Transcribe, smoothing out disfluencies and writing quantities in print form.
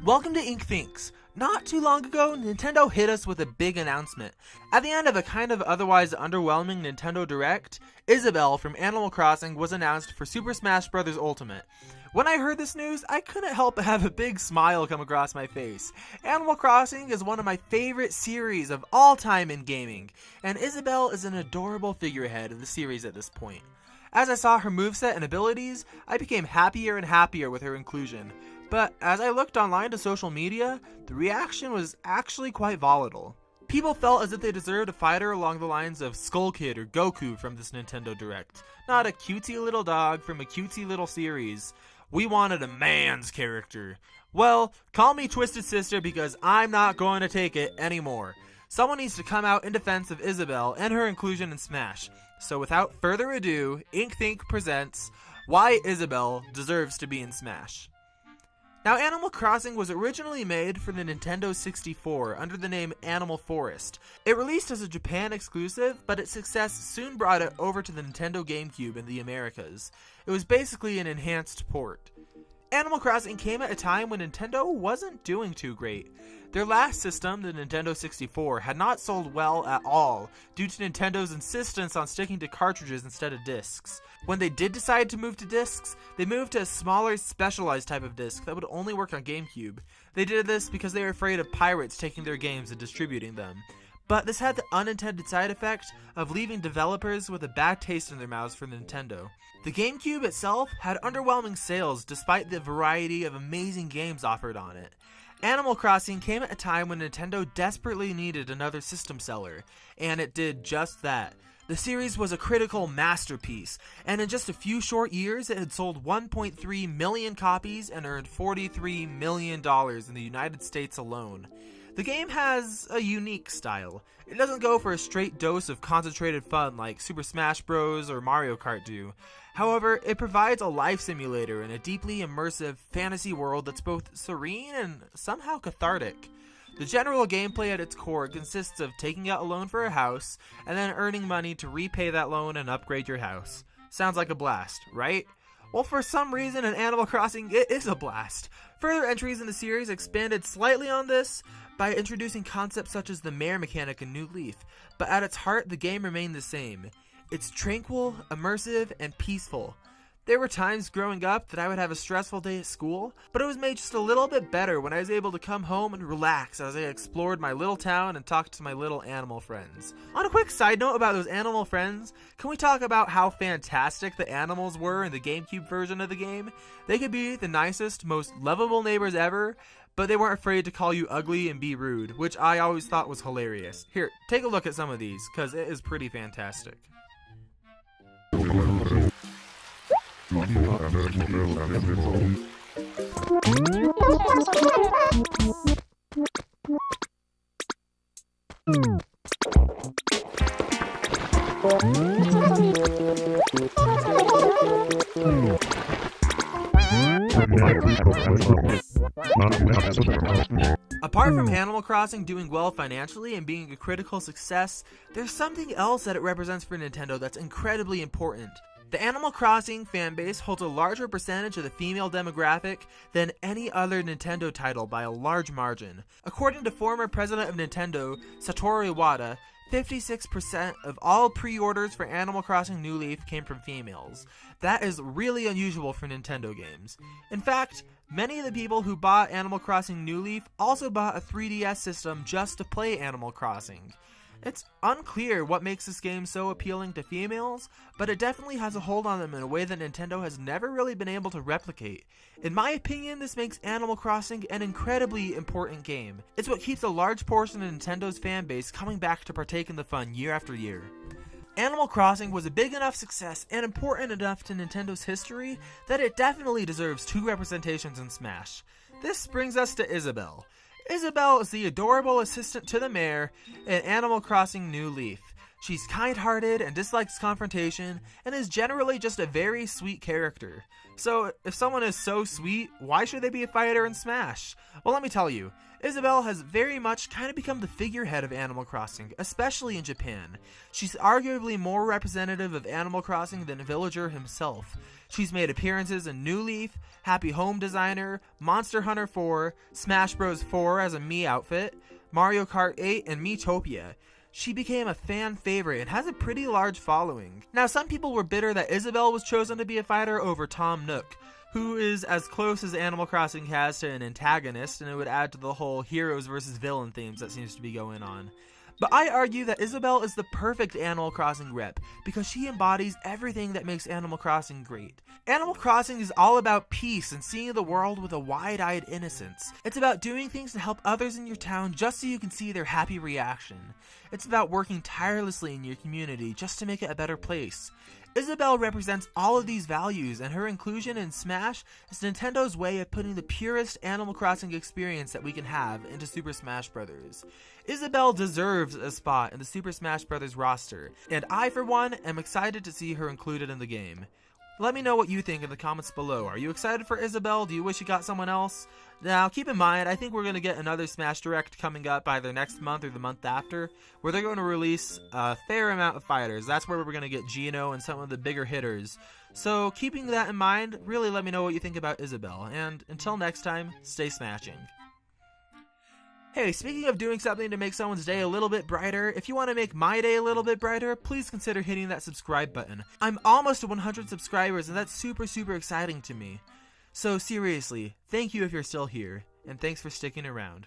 Welcome to InkThinks. Not too long ago, Nintendo hit us with a big announcement. At the end of a kind of otherwise underwhelming Nintendo Direct, Isabelle from Animal Crossing was announced for Super Smash Bros. Ultimate. When I heard this news, I couldn't help but have a big smile come across my face. Animal Crossing is one of my favorite series of all time in gaming, and Isabelle is an adorable figurehead of the series at this point. As I saw her moveset and abilities, I became happier and happier with her inclusion. But as I looked online to social media, the reaction was actually quite volatile. People felt as if they deserved a fighter along the lines of Skull Kid or Goku from this Nintendo Direct, not a cutesy little dog from a cutesy little series. We wanted a man's character. Well, call me Twisted Sister because I'm not going to take it anymore. Someone needs to come out in defense of Isabelle and her inclusion in Smash. So without further ado, InkThinks presents Why Isabelle Deserves to be in Smash. Now, Animal Crossing was originally made for the Nintendo 64 under the name Animal Forest. It released as a Japan exclusive, but its success soon brought it over to the Nintendo GameCube in the Americas. It was basically an enhanced port. Animal Crossing came at a time when Nintendo wasn't doing too great. Their last system, the Nintendo 64, had not sold well at all due to Nintendo's insistence on sticking to cartridges instead of discs. When they did decide to move to discs, they moved to a smaller, specialized type of disc that would only work on GameCube. They did this because they were afraid of pirates taking their games and distributing them. But this had the unintended side effect of leaving developers with a bad taste in their mouths for Nintendo. The GameCube itself had underwhelming sales despite the variety of amazing games offered on it. Animal Crossing came at a time when Nintendo desperately needed another system seller, and it did just that. The series was a critical masterpiece, and in just a few short years it had sold 1.3 million copies and earned $43 million in the United States alone. The game has a unique style. It doesn't go for a straight dose of concentrated fun like Super Smash Bros. Or Mario Kart do. However, it provides a life simulator in a deeply immersive fantasy world that's both serene and somehow cathartic. The general gameplay at its core consists of taking out a loan for a house and then earning money to repay that loan and upgrade your house. Sounds like a blast, right? Well, for some reason in Animal Crossing, it is a blast. Further entries in the series expanded slightly on this by introducing concepts such as the mare mechanic in New Leaf, but at its heart, the game remained the same. It's tranquil, immersive, and peaceful. There were times growing up that I would have a stressful day at school, but it was made just a little bit better when I was able to come home and relax as I explored my little town and talked to my little animal friends. On a quick side note about those animal friends, can we talk about how fantastic the animals were in the GameCube version of the game? They could be the nicest, most lovable neighbors ever, but they weren't afraid to call you ugly and be rude, which I always thought was hilarious. Here, take a look at some of these, because it is pretty fantastic. Apart from Animal Crossing doing well financially and being a critical success, there's something else that it represents for Nintendo that's incredibly important. The Animal Crossing fanbase holds a larger percentage of the female demographic than any other Nintendo title by a large margin. According to former president of Nintendo, Satoru Iwata, 56% of all pre-orders for Animal Crossing New Leaf came from females. That is really unusual for Nintendo games. In fact, many of the people who bought Animal Crossing New Leaf also bought a 3DS system just to play Animal Crossing. It's unclear what makes this game so appealing to females, but it definitely has a hold on them in a way that Nintendo has never really been able to replicate. In my opinion, this makes Animal Crossing an incredibly important game. It's what keeps a large portion of Nintendo's fanbase coming back to partake in the fun year after year. Animal Crossing was a big enough success and important enough to Nintendo's history that it definitely deserves 2 representations in Smash. This brings us to Isabelle. Isabelle is the adorable assistant to the mayor in Animal Crossing New Leaf. She's kind-hearted and dislikes confrontation, and is generally just a very sweet character. So, if someone is so sweet, why should they be a fighter in Smash? Well, let me tell you, Isabelle has very much kind of become the figurehead of Animal Crossing, especially in Japan. She's arguably more representative of Animal Crossing than Villager himself. She's made appearances in New Leaf, Happy Home Designer, Monster Hunter 4, Smash Bros. 4 as a Mii outfit, Mario Kart 8, and Miitopia. She became a fan favorite and has a pretty large following. Now, some people were bitter that Isabelle was chosen to be a fighter over Tom Nook, who is as close as Animal Crossing has to an antagonist, and it would add to the whole heroes versus villain themes that seems to be going on. But I argue that Isabelle is the perfect Animal Crossing rep, because she embodies everything that makes Animal Crossing great. Animal Crossing is all about peace and seeing the world with a wide-eyed innocence. It's about doing things to help others in your town just so you can see their happy reaction. It's about working tirelessly in your community just to make it a better place. Isabelle represents all of these values, and her inclusion in Smash is Nintendo's way of putting the purest Animal Crossing experience that we can have into Super Smash Bros. Isabelle deserves a spot in the Super Smash Bros. Roster, and I, for one, am excited to see her included in the game. Let me know what you think in the comments below. Are you excited for Isabelle? Do you wish you got someone else? Now, keep in mind, I think we're going to get another Smash Direct coming up either next month or the month after, where they're going to release a fair amount of fighters. That's where we're going to get Geno and some of the bigger hitters. So, keeping that in mind, really let me know what you think about Isabelle. And until next time, stay smashing. Hey, speaking of doing something to make someone's day a little bit brighter, if you want to make my day a little bit brighter, please consider hitting that subscribe button. I'm almost to 100 subscribers, and that's super exciting to me. So seriously, thank you if you're still here, and thanks for sticking around.